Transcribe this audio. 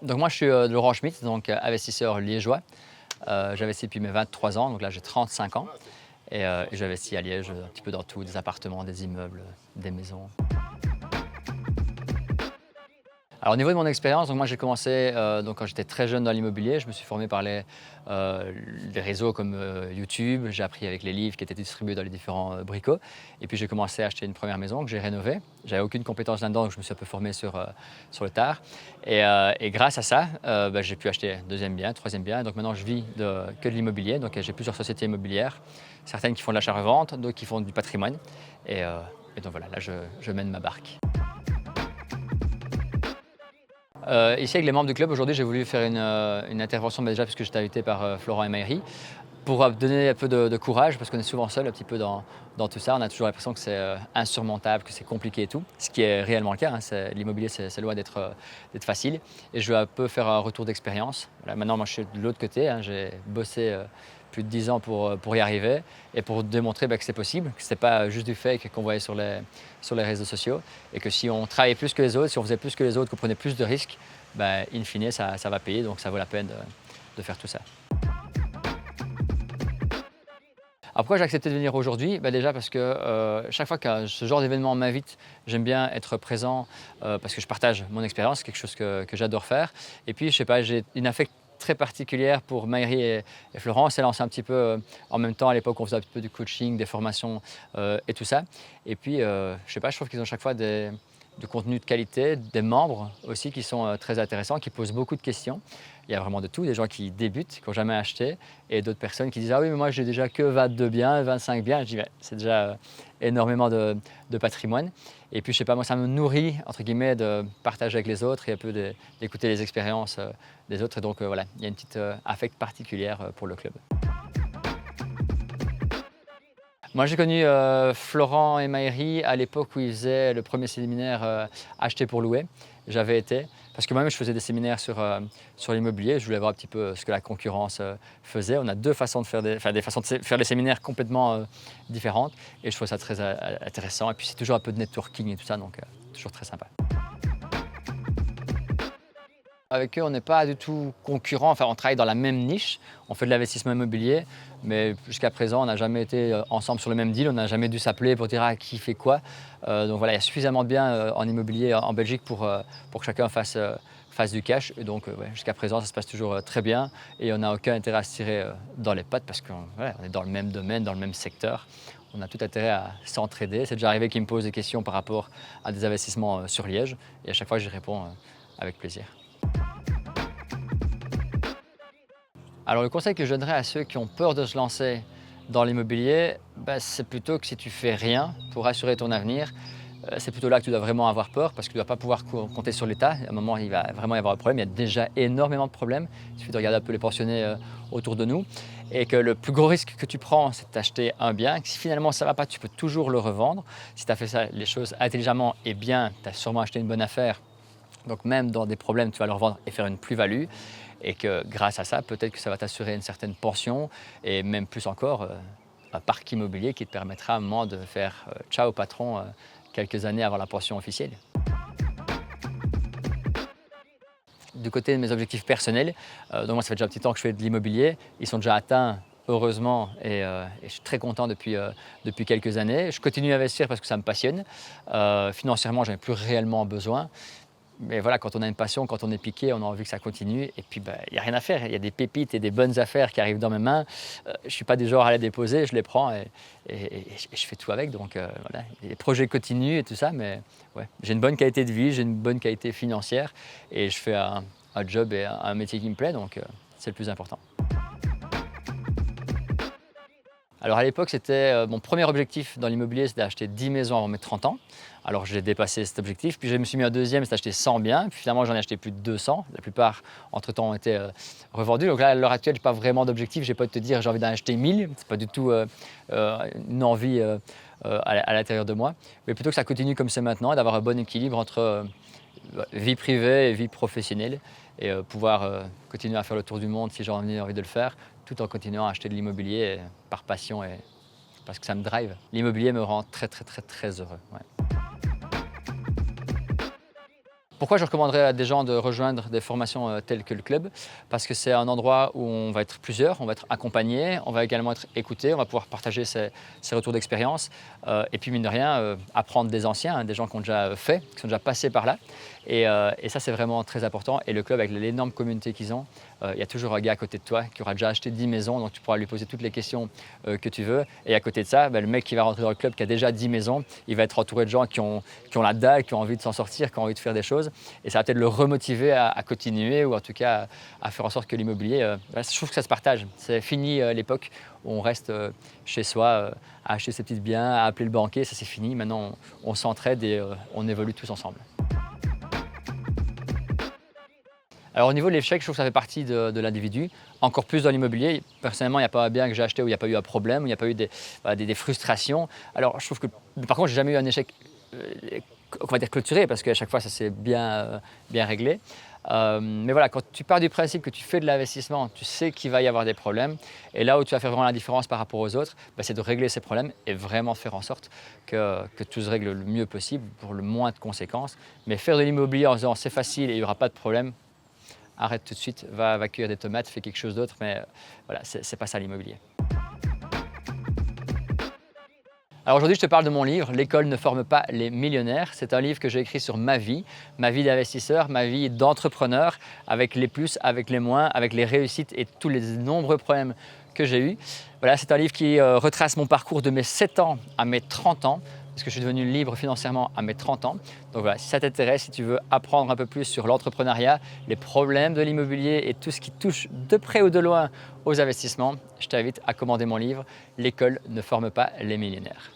Donc moi, je suis de Laurent Schmitt, donc investisseur liégeois. J'investis depuis mes 23 ans, donc là j'ai 35 ans. Et j'investis à Liège un petit peu dans tout, des appartements, des immeubles, des maisons. Alors au niveau de mon expérience, donc moi j'ai commencé donc quand j'étais très jeune dans l'immobilier. Je me suis formé par les réseaux comme YouTube. J'ai appris avec les livres qui étaient distribués dans les différents bricots. Et puis j'ai commencé à acheter une première maison que j'ai rénovée. J'avais aucune compétence là-dedans, donc je me suis un peu formé sur le tard. Et grâce à ça, j'ai pu acheter un deuxième bien, troisième bien. Et donc maintenant je vis que de l'immobilier. Donc j'ai plusieurs sociétés immobilières, certaines qui font de l'achat-revente, d'autres qui font du patrimoine. Et donc voilà, là je mène ma barque. Ici avec les membres du club, aujourd'hui j'ai voulu faire une intervention déjà puisque j'étais invité par Florent et Maëri pour donner un peu de courage parce qu'on est souvent seul un petit peu dans tout ça. On a toujours l'impression que c'est insurmontable, que c'est compliqué et tout, ce qui est réellement le cas. L'immobilier c'est loin d'être facile et je veux un peu faire un retour d'expérience. Voilà, maintenant moi je suis de l'autre côté, j'ai bossé plus de 10 ans pour y arriver et pour démontrer que c'est possible, que ce n'est pas juste du fake qu'on voyait sur les réseaux sociaux et que si on travaillait plus que les autres, si on faisait plus que les autres, qu'on prenait plus de risques, in fine ça va payer, donc ça vaut la peine de faire tout ça. Alors pourquoi j'ai accepté de venir aujourd'hui? Déjà parce que chaque fois que ce genre d'événement m'invite, j'aime bien être présent parce que je partage mon expérience, c'est quelque chose que j'adore faire. Et puis je sais pas, j'ai une affect très particulière pour Maëri et Florent. On s'est lancé un petit peu en même temps. À l'époque, on faisait un petit peu du coaching, des formations et tout ça. Et puis, je sais pas, je trouve qu'ils ont chaque fois du contenu de qualité, des membres aussi qui sont très intéressants, qui posent beaucoup de questions. Il y a vraiment de tout, des gens qui débutent, qui n'ont jamais acheté, et d'autres personnes qui disent « Ah oui, mais moi j'ai déjà que 22 biens, 25 biens ». Je dis « C'est déjà énormément de patrimoine ». Et puis je sais pas, moi ça me nourrit, entre guillemets, de partager avec les autres et un peu d'écouter les expériences des autres. Et donc voilà, il y a une petite affect particulière pour le club. Moi, j'ai connu Florent et Maëri à l'époque où ils faisaient le premier séminaire Acheter pour louer. J'avais été, parce que moi-même, je faisais des séminaires sur l'immobilier. Je voulais voir un petit peu ce que la concurrence faisait. On a deux façons de faire des façons de faire des séminaires complètement différentes. Et je trouve ça très intéressant. Et puis, c'est toujours un peu de networking et tout ça, donc toujours très sympa. Avec eux, on n'est pas du tout concurrents, enfin on travaille dans la même niche, on fait de l'investissement immobilier, mais jusqu'à présent on n'a jamais été ensemble sur le même deal, on n'a jamais dû s'appeler pour dire qui fait quoi. Donc voilà, il y a suffisamment de biens en immobilier en Belgique pour que chacun fasse du cash. Et donc jusqu'à présent ça se passe toujours très bien et on n'a aucun intérêt à se tirer dans les pattes parce qu'on est dans le même domaine, dans le même secteur. On a tout intérêt à s'entraider. C'est déjà arrivé qu'ils me posent des questions par rapport à des investissements sur Liège et à chaque fois j'y réponds avec plaisir. Alors le conseil que je donnerais à ceux qui ont peur de se lancer dans l'immobilier, c'est plutôt que si tu fais rien pour assurer ton avenir, c'est plutôt là que tu dois vraiment avoir peur parce que tu ne dois pas pouvoir compter sur l'État. À un moment, il va vraiment y avoir un problème. Il y a déjà énormément de problèmes. Il suffit de regarder un peu les pensionnés autour de nous. Et que le plus gros risque que tu prends, c'est d'acheter un bien. Si finalement ça ne va pas, tu peux toujours le revendre. Si tu as fait ça, les choses intelligemment et bien, tu as sûrement acheté une bonne affaire. Donc même dans des problèmes, tu vas le revendre et faire une plus-value. Et que grâce à ça, peut-être que ça va t'assurer une certaine pension et même plus encore, un parc immobilier qui te permettra à un moment de faire ciao patron quelques années avant la pension officielle. Du côté de mes objectifs personnels, donc moi ça fait déjà un petit temps que je fais de l'immobilier, ils sont déjà atteints heureusement et je suis très content depuis quelques années. Je continue à investir parce que ça me passionne. Financièrement, je n'en ai plus réellement besoin. Mais voilà, quand on a une passion, quand on est piqué, on a envie que ça continue. Et puis, il n'y a rien à faire. Il y a des pépites et des bonnes affaires qui arrivent dans mes mains. Je ne suis pas du genre à les déposer, je les prends et je fais tout avec. Donc voilà, les projets continuent et tout ça. Mais ouais, j'ai une bonne qualité de vie, j'ai une bonne qualité financière et je fais un job et un métier qui me plaît. Donc c'est le plus important. Alors à l'époque, c'était mon premier objectif dans l'immobilier, c'était d'acheter 10 maisons avant mes 30 ans. Alors j'ai dépassé cet objectif, puis je me suis mis un deuxième, c'était d'acheter 100 biens. Puis finalement, j'en ai acheté plus de 200. La plupart, entre-temps, ont été revendus. Donc là, à l'heure actuelle, je n'ai pas vraiment d'objectif. Je n'ai pas de te dire j'ai envie d'en acheter 1000. Ce n'est pas du tout une envie à l'intérieur de moi. Mais plutôt que ça continue comme c'est maintenant, et d'avoir un bon équilibre entre vie privée et vie professionnelle. Et pouvoir continuer à faire le tour du monde si j'ai envie de le faire, tout en continuant à acheter de l'immobilier par passion et parce que ça me drive. L'immobilier me rend très, très, très, très heureux. Ouais. Pourquoi je recommanderais à des gens de rejoindre des formations telles que le club? Parce que c'est un endroit où on va être plusieurs, on va être accompagnés, on va également être écoutés, on va pouvoir partager ses retours d'expérience et puis mine de rien, apprendre des anciens, hein, des gens qui ont déjà fait, qui sont déjà passés par là. Et ça, c'est vraiment très important. Et le club, avec l'énorme communauté qu'ils ont, il y a toujours un gars à côté de toi qui aura déjà acheté 10 maisons, donc tu pourras lui poser toutes les questions que tu veux. Et à côté de ça, le mec qui va rentrer dans le club, qui a déjà 10 maisons, il va être entouré de gens qui ont la dalle, qui ont envie de s'en sortir, qui ont envie de faire des choses. Et ça va peut-être le remotiver à continuer ou en tout cas à faire en sorte que l'immobilier, je trouve que ça se partage. C'est fini l'époque où on reste chez soi à acheter ses petits biens, à appeler le banquier, ça c'est fini. Maintenant, on s'entraide et on évolue tous ensemble. Alors au niveau de l'échec, je trouve que ça fait partie de l'individu, encore plus dans l'immobilier. Personnellement, il n'y a pas un bien que j'ai acheté où il n'y a pas eu un problème, où il n'y a pas eu des frustrations. Alors je trouve que, par contre, j'ai jamais eu un échec, on va dire clôturé, parce qu'à chaque fois, ça s'est bien réglé. Mais voilà, quand tu pars du principe que tu fais de l'investissement, tu sais qu'il va y avoir des problèmes. Et là où tu vas faire vraiment la différence par rapport aux autres, c'est de régler ces problèmes et vraiment faire en sorte que tout se règle le mieux possible pour le moins de conséquences. Mais faire de l'immobilier en disant c'est facile et il n'y aura pas de problème, arrête tout de suite, va cueillir des tomates, fais quelque chose d'autre, mais voilà, c'est pas ça l'immobilier. Alors aujourd'hui, je te parle de mon livre « L'école ne forme pas les millionnaires ». C'est un livre que j'ai écrit sur ma vie d'investisseur, ma vie d'entrepreneur, avec les plus, avec les moins, avec les réussites et tous les nombreux problèmes que j'ai eus. Voilà, c'est un livre qui retrace mon parcours de mes 7 ans à mes 30 ans, parce que je suis devenu libre financièrement à mes 30 ans. Donc voilà, si ça t'intéresse, si tu veux apprendre un peu plus sur l'entrepreneuriat, les problèmes de l'immobilier et tout ce qui touche de près ou de loin aux investissements, je t'invite à commander mon livre « L'école ne forme pas les millionnaires ».